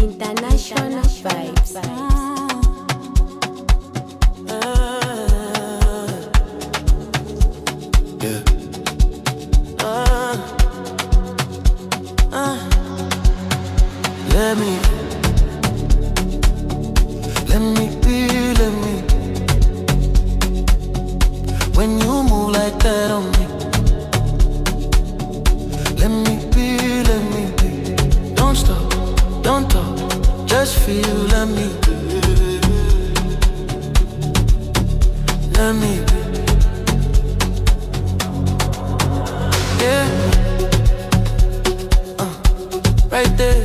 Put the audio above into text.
International vibes. Yeah. Let me be, let me. When you move like that on me, let me be, let me be. Don't stop, don't talk, just feel, let me be. Let me be. Yeah. Right there.